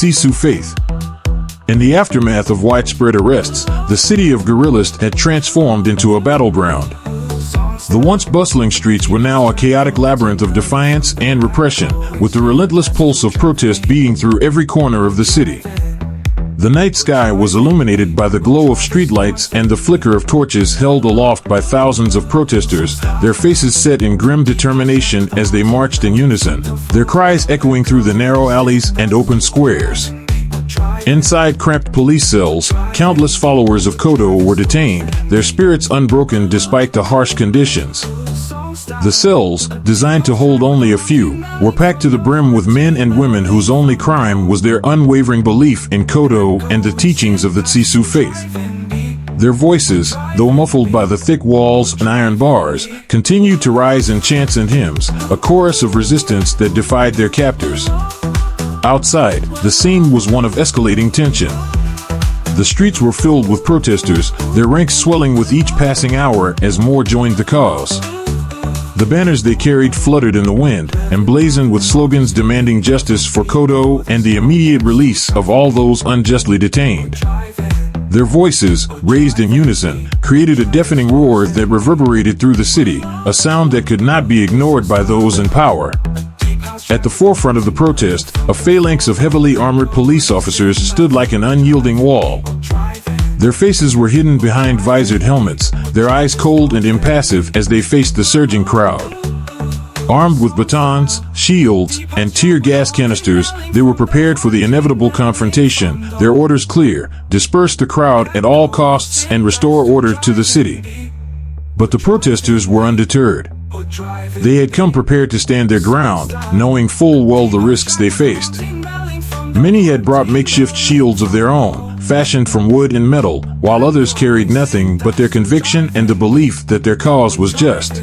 Sisu faith. In the aftermath of widespread arrests, the city of guerrillas had transformed into a battleground. The once bustling streets were now a chaotic labyrinth of defiance and repression, with the relentless pulse of protest beating through every corner of the city. The night sky was illuminated by the glow of streetlights and the flicker of torches held aloft by thousands of protesters, their faces set in grim determination as they marched in unison, their cries echoing through the narrow alleys and open squares. Inside cramped police cells, countless followers of Kodo were detained, their spirits unbroken despite the harsh conditions. The cells, designed to hold only a few, were packed to the brim with men and women whose only crime was their unwavering belief in Kodo and the teachings of the Sisu faith. Their voices, though muffled by the thick walls and iron bars, continued to rise in chants and hymns, a chorus of resistance that defied their captors. Outside, the scene was one of escalating tension. The streets were filled with protesters, their ranks swelling with each passing hour as more joined the cause. The banners they carried fluttered in the wind, emblazoned with slogans demanding justice for Kodo and the immediate release of all those unjustly detained. Their voices, raised in unison, created a deafening roar that reverberated through the city, a sound that could not be ignored by those in power. At the forefront of the protest, a phalanx of heavily armored police officers stood like an unyielding wall. Their faces were hidden behind visored helmets, their eyes cold and impassive as they faced the surging crowd. Armed with batons, shields, and tear gas canisters, they were prepared for the inevitable confrontation, their orders clear: disperse the crowd at all costs and restore order to the city. But the protesters were undeterred. They had come prepared to stand their ground, knowing full well the risks they faced. Many had brought makeshift shields of their own, fashioned from wood and metal, while others carried nothing but their conviction and the belief that their cause was just.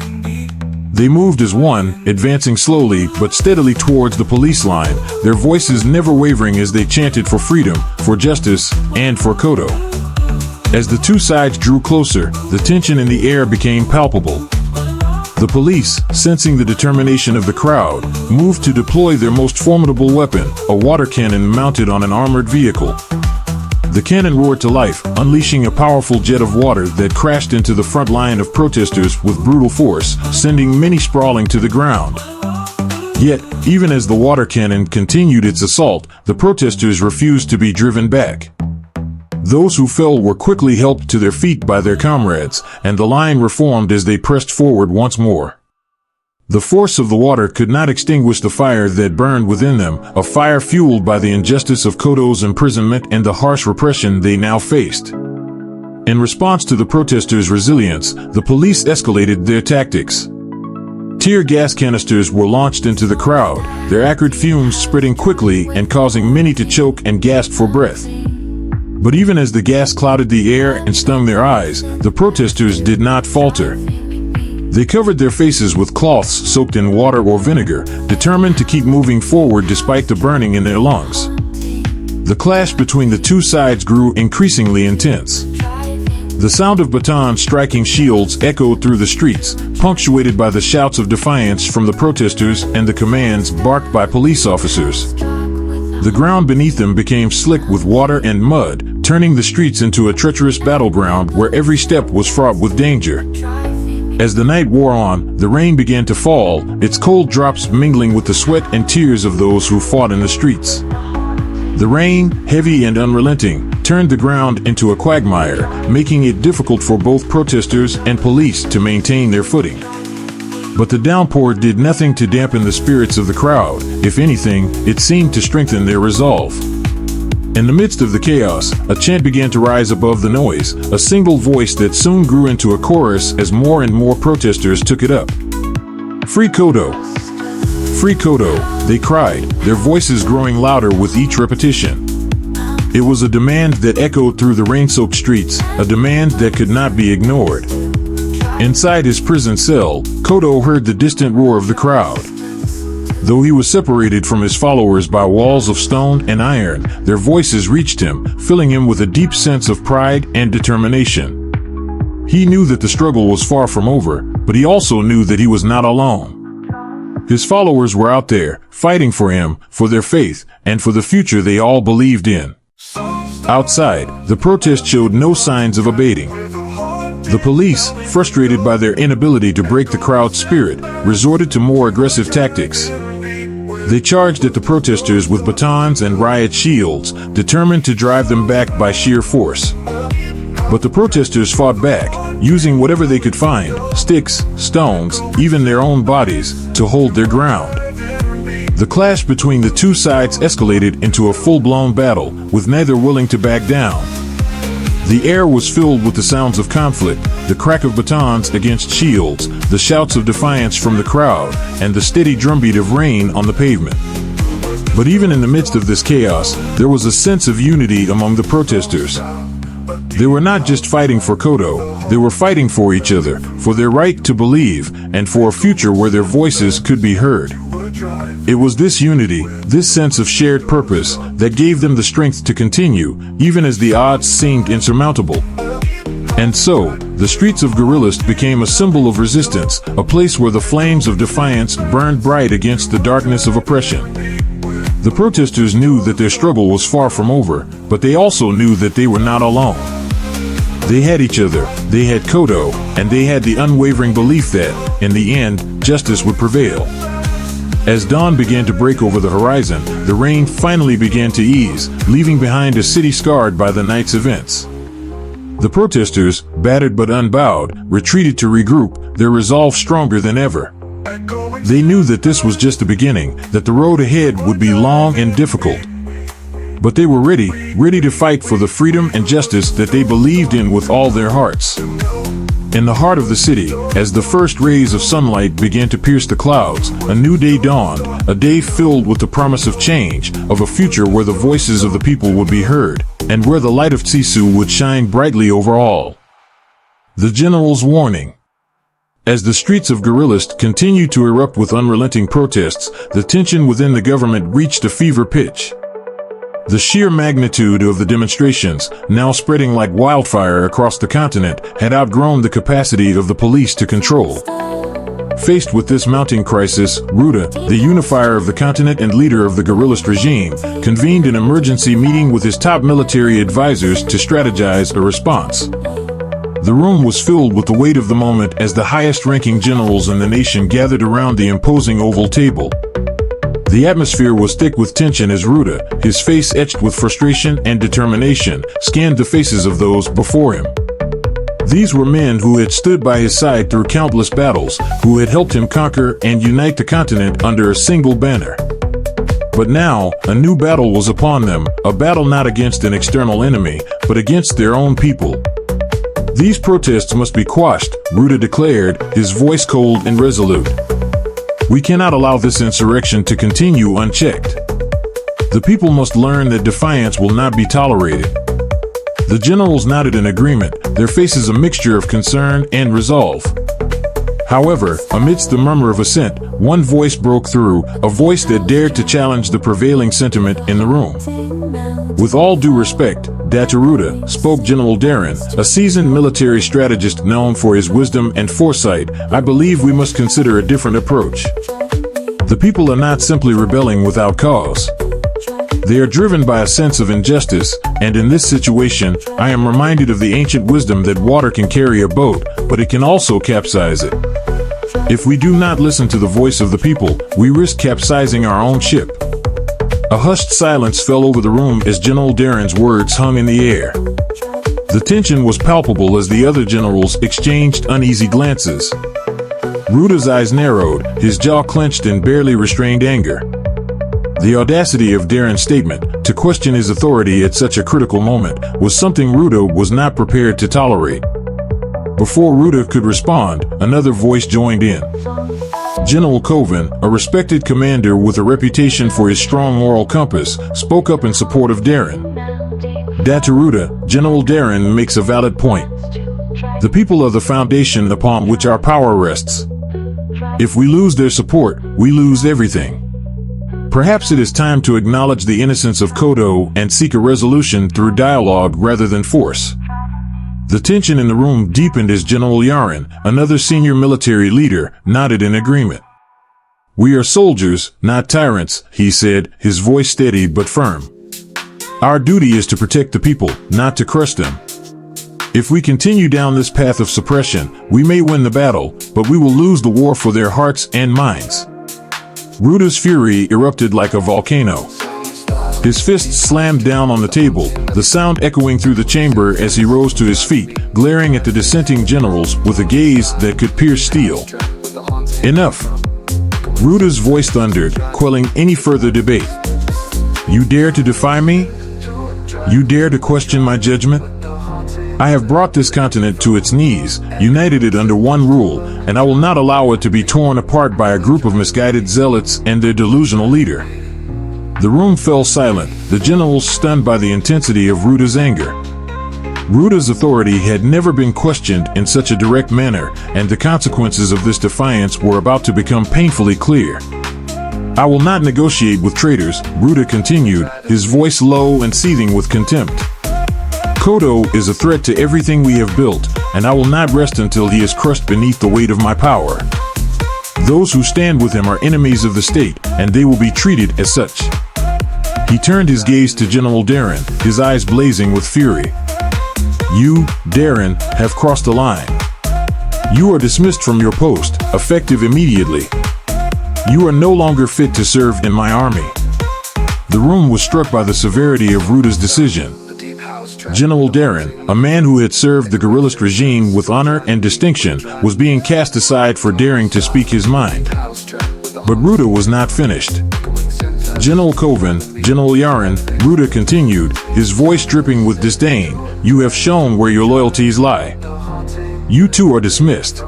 They moved as one, advancing slowly but steadily towards the police line, their voices never wavering as they chanted for freedom, for justice, and for Kodo. As the two sides drew closer, the tension in the air became palpable. The police, sensing the determination of the crowd, moved to deploy their most formidable weapon, a water cannon mounted on an armored vehicle. The cannon roared to life, unleashing a powerful jet of water that crashed into the front line of protesters with brutal force, sending many sprawling to the ground. Yet, even as the water cannon continued its assault, the protesters refused to be driven back. Those who fell were quickly helped to their feet by their comrades, and the line reformed as they pressed forward once more. The force of the water could not extinguish the fire that burned within them, a fire fueled by the injustice of Kodo's imprisonment and the harsh repression they now faced. In response to the protesters' resilience, the police escalated their tactics. Tear gas canisters were launched into the crowd, their acrid fumes spreading quickly and causing many to choke and gasp for breath. But even as the gas clouded the air and stung their eyes, the protesters did not falter. They covered their faces with cloths soaked in water or vinegar, determined to keep moving forward despite the burning in their lungs. The clash between the two sides grew increasingly intense. The sound of batons striking shields echoed through the streets, punctuated by the shouts of defiance from the protesters and the commands barked by police officers. The ground beneath them became slick with water and mud, turning the streets into a treacherous battleground where every step was fraught with danger. As the night wore on, the rain began to fall, its cold drops mingling with the sweat and tears of those who fought in the streets. The rain, heavy and unrelenting, turned the ground into a quagmire, making it difficult for both protesters and police to maintain their footing. But the downpour did nothing to dampen the spirits of the crowd. If anything, it seemed to strengthen their resolve. In the midst of the chaos, a chant began to rise above the noise, a single voice that soon grew into a chorus as more and more protesters took it up. "Free Kodo! Free Kodo!" they cried, their voices growing louder with each repetition. It was a demand that echoed through the rain-soaked streets, a demand that could not be ignored. Inside his prison cell, Kodo heard the distant roar of the crowd. Though he was separated from his followers by walls of stone and iron, their voices reached him, filling him with a deep sense of pride and determination. He knew that the struggle was far from over, but he also knew that he was not alone. His followers were out there, fighting for him, for their faith, and for the future they all believed in. Outside, the protest showed no signs of abating. The police, frustrated by their inability to break the crowd's spirit, resorted to more aggressive tactics. They charged at the protesters with batons and riot shields, determined to drive them back by sheer force. But the protesters fought back, using whatever they could find, sticks, stones, even their own bodies, to hold their ground. The clash between the two sides escalated into a full-blown battle, with neither willing to back down. The air was filled with the sounds of conflict, the crack of batons against shields, the shouts of defiance from the crowd, and the steady drumbeat of rain on the pavement. But even in the midst of this chaos, there was a sense of unity among the protesters. They were not just fighting for Kodo, they were fighting for each other, for their right to believe, and for a future where their voices could be heard. It was this unity, this sense of shared purpose, that gave them the strength to continue, even as the odds seemed insurmountable. And so, the streets of Gorilist became a symbol of resistance, a place where the flames of defiance burned bright against the darkness of oppression. The protesters knew that their struggle was far from over, but they also knew that they were not alone. They had each other, they had Kodo, and they had the unwavering belief that, in the end, justice would prevail. As dawn began to break over the horizon, the rain finally began to ease, leaving behind a city scarred by the night's events. The protesters, battered but unbowed, retreated to regroup, their resolve stronger than ever. They knew that this was just the beginning, that the road ahead would be long and difficult. But they were ready to fight for the freedom and justice that they believed in with all their hearts. In the heart of the city, as the first rays of sunlight began to pierce the clouds, a new day dawned, a day filled with the promise of change, of a future where the voices of the people would be heard, and where the light of Tsisu would shine brightly over all. The general's warning. As the streets of Gorilist continued to erupt with unrelenting protests, the tension within the government reached a fever pitch. The sheer magnitude of the demonstrations, now spreading like wildfire across the continent, had outgrown the capacity of the police to control. Faced with this mounting crisis, Ruda, the unifier of the continent and leader of the Gorilist regime, convened an emergency meeting with his top military advisors to strategize a response. The room was filled with the weight of the moment as the highest-ranking generals in the nation gathered around the imposing oval table. The atmosphere was thick with tension as Ruda, his face etched with frustration and determination, scanned the faces of those before him. These were men who had stood by his side through countless battles, who had helped him conquer and unite the continent under a single banner. But now, a new battle was upon them, a battle not against an external enemy, but against their own people. These protests must be quashed, Ruda declared, his voice cold and resolute. We cannot allow this insurrection to continue unchecked. The people must learn that defiance will not be tolerated. The generals nodded in agreement, their faces a mixture of concern and resolve. However, amidst the murmur of assent, one voice broke through, a voice that dared to challenge the prevailing sentiment in the room. With all due respect, Dataruda, spoke General Darren, a seasoned military strategist known for his wisdom and foresight. I believe we must consider a different approach. The people are not simply rebelling without cause. They are driven by a sense of injustice, and in this situation, I am reminded of the ancient wisdom that water can carry a boat, but it can also capsize it. If we do not listen to the voice of the people, we risk capsizing our own ship. A hushed silence fell over the room as General Darren's words hung in the air. The tension was palpable as the other generals exchanged uneasy glances. Ruda's eyes narrowed, his jaw clenched in barely restrained anger. The audacity of Darren's statement, to question his authority at such a critical moment, was something Ruda was not prepared to tolerate. Before Ruda could respond, another voice joined in. General Coven, a respected commander with a reputation for his strong moral compass, spoke up in support of Darren. Dataruda, General Darren makes a valid point. The people are the foundation upon which our power rests. If we lose their support, we lose everything. Perhaps it is time to acknowledge the innocence of Kodo and seek a resolution through dialogue rather than force. The tension in the room deepened as General Yaren, another senior military leader, nodded in agreement. "We are soldiers, not tyrants," he said, his voice steady but firm. "Our duty is to protect the people, not to crush them. If we continue down this path of suppression, we may win the battle, but we will lose the war for their hearts and minds." Ruda's fury erupted like a volcano. His fists slammed down on the table, the sound echoing through the chamber as he rose to his feet, glaring at the dissenting generals with a gaze that could pierce steel. "Enough!" Ruda's voice thundered, quelling any further debate. "You dare to defy me? You dare to question my judgment? I have brought this continent to its knees, united it under one rule, and I will not allow it to be torn apart by a group of misguided zealots and their delusional leader." The room fell silent, the generals stunned by the intensity of Ruda's anger. Ruda's authority had never been questioned in such a direct manner, and the consequences of this defiance were about to become painfully clear. "I will not negotiate with traitors," Ruda continued, his voice low and seething with contempt. "Kodo is a threat to everything we have built, and I will not rest until he is crushed beneath the weight of my power. Those who stand with him are enemies of the state, and they will be treated as such." He turned his gaze to General Darren, his eyes blazing with fury. "You, Darren, have crossed the line. You are dismissed from your post, effective immediately. You are no longer fit to serve in my army." The room was struck by the severity of Ruda's decision. General Darren, a man who had served the guerrillist regime with honor and distinction, was being cast aside for daring to speak his mind. But Ruda was not finished. "General Coven, General Yaren," Ruda continued, his voice dripping with disdain, "you have shown where your loyalties lie. You too are dismissed.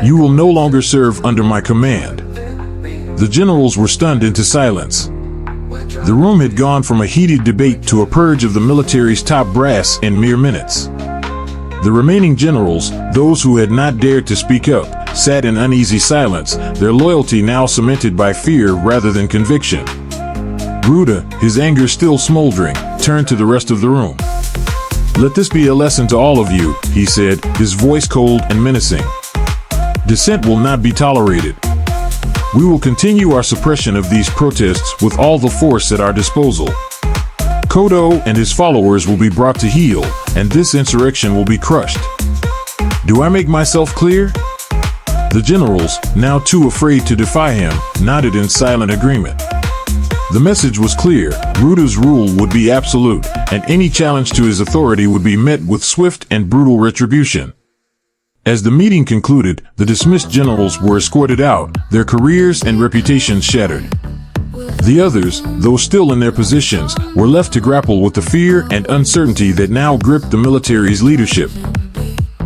You will no longer serve under my command." The generals were stunned into silence. The room had gone from a heated debate to a purge of the military's top brass in mere minutes. The remaining generals, those who had not dared to speak up, sat in uneasy silence, their loyalty now cemented by fear rather than conviction. Ruda, his anger still smoldering, turned to the rest of the room. "Let this be a lesson to all of you," he said, his voice cold and menacing. "Dissent will not be tolerated. We will continue our suppression of these protests with all the force at our disposal. Kodo and his followers will be brought to heel, and this insurrection will be crushed. Do I make myself clear?" The generals, now too afraid to defy him, nodded in silent agreement. The message was clear: Ruda's rule would be absolute, and any challenge to his authority would be met with swift and brutal retribution. As the meeting concluded, the dismissed generals were escorted out, their careers and reputations shattered. The others, though still in their positions, were left to grapple with the fear and uncertainty that now gripped the military's leadership.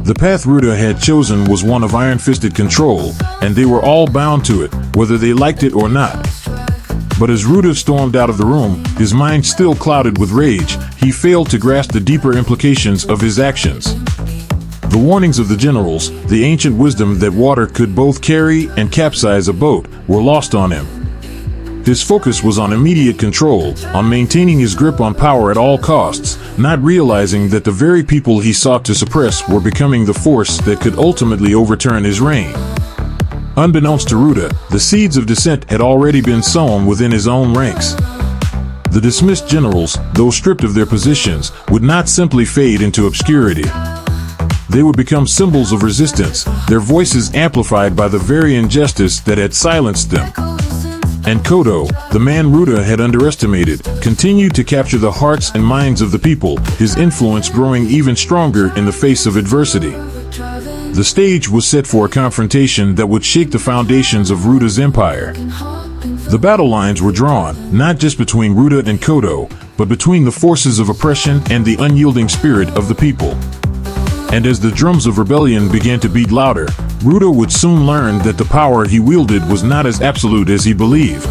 The path Ruda had chosen was one of iron-fisted control, and they were all bound to it, whether they liked it or not. But as Ruda stormed out of the room, his mind still clouded with rage, he failed to grasp the deeper implications of his actions. The warnings of the generals, the ancient wisdom that water could both carry and capsize a boat, were lost on him. His focus was on immediate control, on maintaining his grip on power at all costs, not realizing that the very people he sought to suppress were becoming the force that could ultimately overturn his reign. Unbeknownst to Ruda, the seeds of dissent had already been sown within his own ranks. The dismissed generals, though stripped of their positions, would not simply fade into obscurity. They would become symbols of resistance, their voices amplified by the very injustice that had silenced them. And Kodo, the man Ruda had underestimated, continued to capture the hearts and minds of the people, his influence growing even stronger in the face of adversity. The stage was set for a confrontation that would shake the foundations of Ruda's empire. The battle lines were drawn, not just between Ruda and Kodo, but between the forces of oppression and the unyielding spirit of the people. And as the drums of rebellion began to beat louder, Ruda would soon learn that the power he wielded was not as absolute as he believed.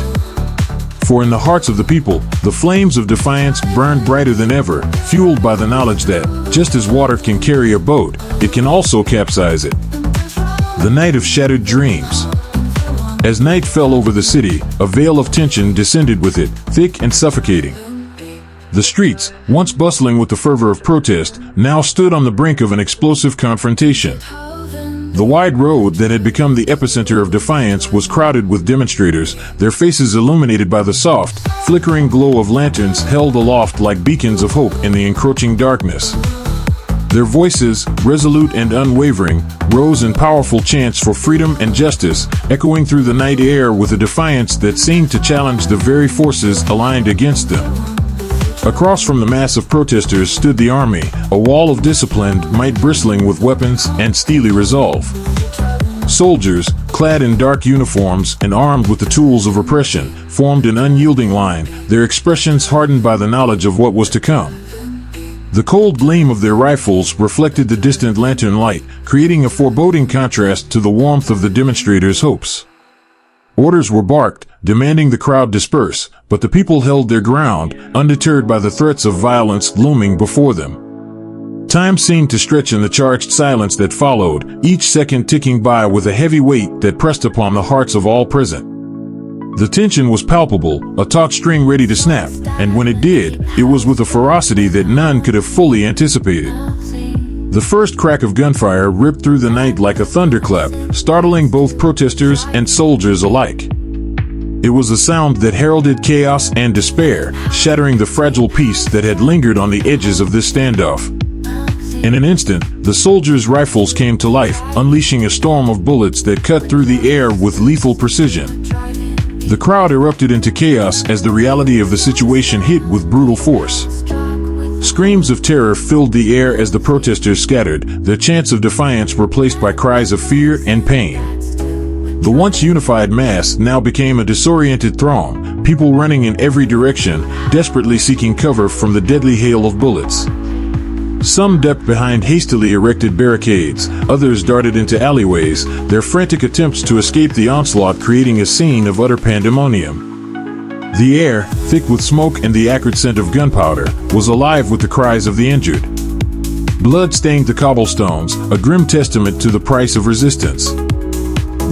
For in the hearts of the people, the flames of defiance burned brighter than ever, fueled by the knowledge that, just as water can carry a boat, it can also capsize it. The night of shattered dreams. As night fell over the city, a veil of tension descended with it, thick and suffocating. The streets, once bustling with the fervor of protest, now stood on the brink of an explosive confrontation. The wide road that had become the epicenter of Defiance was crowded with demonstrators, their faces illuminated by the soft, flickering glow of lanterns held aloft like beacons of hope in the encroaching darkness. Their voices, resolute and unwavering, rose in powerful chants for freedom and justice, echoing through the night air with a defiance that seemed to challenge the very forces aligned against them. Across from the mass of protesters stood the army, a wall of disciplined might bristling with weapons and steely resolve. Soldiers, clad in dark uniforms and armed with the tools of oppression, formed an unyielding line, their expressions hardened by the knowledge of what was to come. The cold gleam of their rifles reflected the distant lantern light, creating a foreboding contrast to the warmth of the demonstrators' hopes. Orders were barked, demanding the crowd disperse, but the people held their ground, undeterred by the threats of violence looming before them. Time seemed to stretch in the charged silence that followed, each second ticking by with a heavy weight that pressed upon the hearts of all present. The tension was palpable, a taut string ready to snap, and when it did, it was with a ferocity that none could have fully anticipated. The first crack of gunfire ripped through the night like a thunderclap, startling both protesters and soldiers alike. It was a sound that heralded chaos and despair, shattering the fragile peace that had lingered on the edges of this standoff. In an instant, the soldiers' rifles came to life, unleashing a storm of bullets that cut through the air with lethal precision. The crowd erupted into chaos as the reality of the situation hit with brutal force. Screams of terror filled the air as the protesters scattered, their chants of defiance replaced by cries of fear and pain. The once unified mass now became a disoriented throng, people running in every direction, desperately seeking cover from the deadly hail of bullets. Some ducked behind hastily erected barricades, others darted into alleyways, their frantic attempts to escape the onslaught creating a scene of utter pandemonium. The air, thick with smoke and the acrid scent of gunpowder, was alive with the cries of the injured. Blood stained the cobblestones, a grim testament to the price of resistance.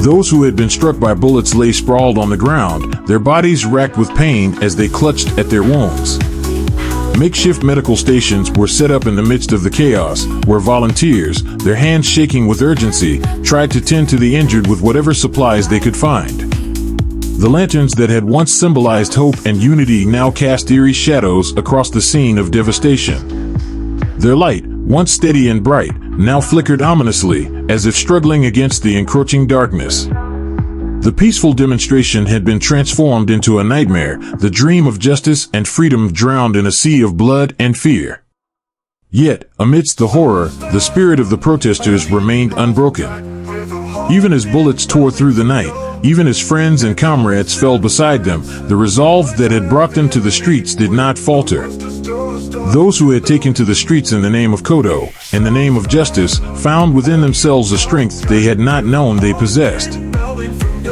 Those who had been struck by bullets lay sprawled on the ground, their bodies racked with pain as they clutched at their wounds. Makeshift medical stations were set up in the midst of the chaos, where volunteers, their hands shaking with urgency, tried to tend to the injured with whatever supplies they could find. The lanterns that had once symbolized hope and unity now cast eerie shadows across the scene of devastation. Their light, once steady and bright, now flickered ominously, as if struggling against the encroaching darkness. The peaceful demonstration had been transformed into a nightmare, the dream of justice and freedom drowned in a sea of blood and fear. Yet, amidst the horror, the spirit of the protesters remained unbroken. Even as bullets tore through the night, even as friends and comrades fell beside them, the resolve that had brought them to the streets did not falter. Those who had taken to the streets in the name of Kodo, in the name of justice, found within themselves a strength they had not known they possessed.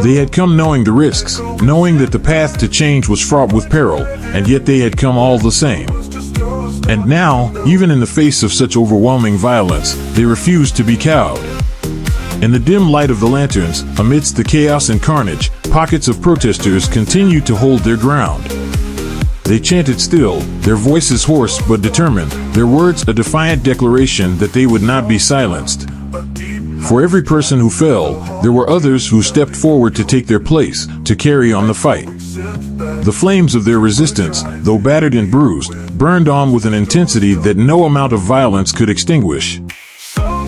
They had come knowing the risks, knowing that the path to change was fraught with peril, and yet they had come all the same. And now, even in the face of such overwhelming violence, they refused to be cowed. In the dim light of the lanterns, amidst the chaos and carnage, pockets of protesters continued to hold their ground. They chanted still, their voices hoarse but determined, their words a defiant declaration that they would not be silenced. For every person who fell, there were others who stepped forward to take their place, to carry on the fight. The flames of their resistance, though battered and bruised, burned on with an intensity that no amount of violence could extinguish.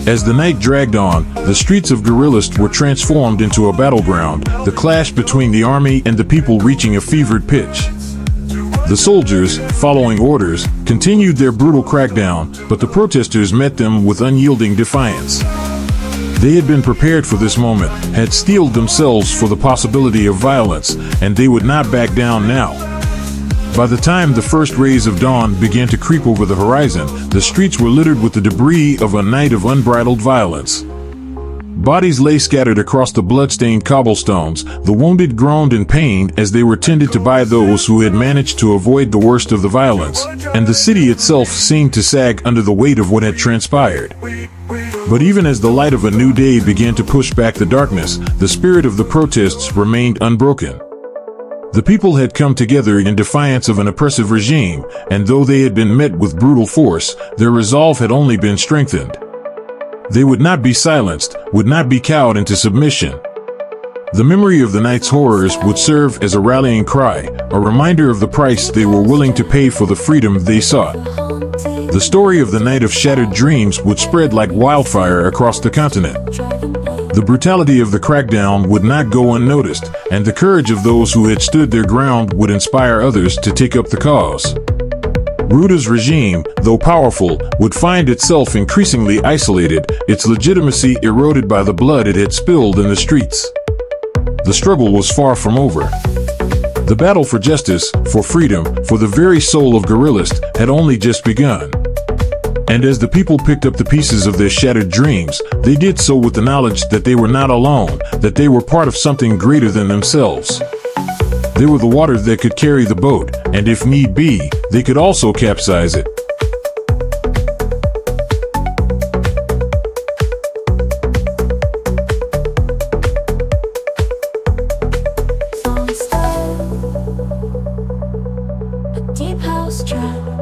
As the night dragged on, the streets of Guerrilist were transformed into a battleground, the clash between the army and the people reaching a fevered pitch. The soldiers, following orders, continued their brutal crackdown, but the protesters met them with unyielding defiance. They had been prepared for this moment, had steeled themselves for the possibility of violence, and they would not back down now. By the time the first rays of dawn began to creep over the horizon, the streets were littered with the debris of a night of unbridled violence. Bodies lay scattered across the blood-stained cobblestones, the wounded groaned in pain as they were tended to by those who had managed to avoid the worst of the violence, and the city itself seemed to sag under the weight of what had transpired. But even as the light of a new day began to push back the darkness, the spirit of the protests remained unbroken. The people had come together in defiance of an oppressive regime, and though they had been met with brutal force, their resolve had only been strengthened. They would not be silenced, would not be cowed into submission. The memory of the night's horrors would serve as a rallying cry, a reminder of the price they were willing to pay for the freedom they sought. The story of the Night of Shattered Dreams would spread like wildfire across the continent. The brutality of the crackdown would not go unnoticed, and the courage of those who had stood their ground would inspire others to take up the cause. Ruda's regime, though powerful, would find itself increasingly isolated, its legitimacy eroded by the blood it had spilled in the streets. The struggle was far from over. The battle for justice, for freedom, for the very soul of Guerrillist had only just begun. And as the people picked up the pieces of their shattered dreams, they did so with the knowledge that they were not alone, that they were part of something greater than themselves. They were the water that could carry the boat, and if need be, they could also capsize it. Deep house trap.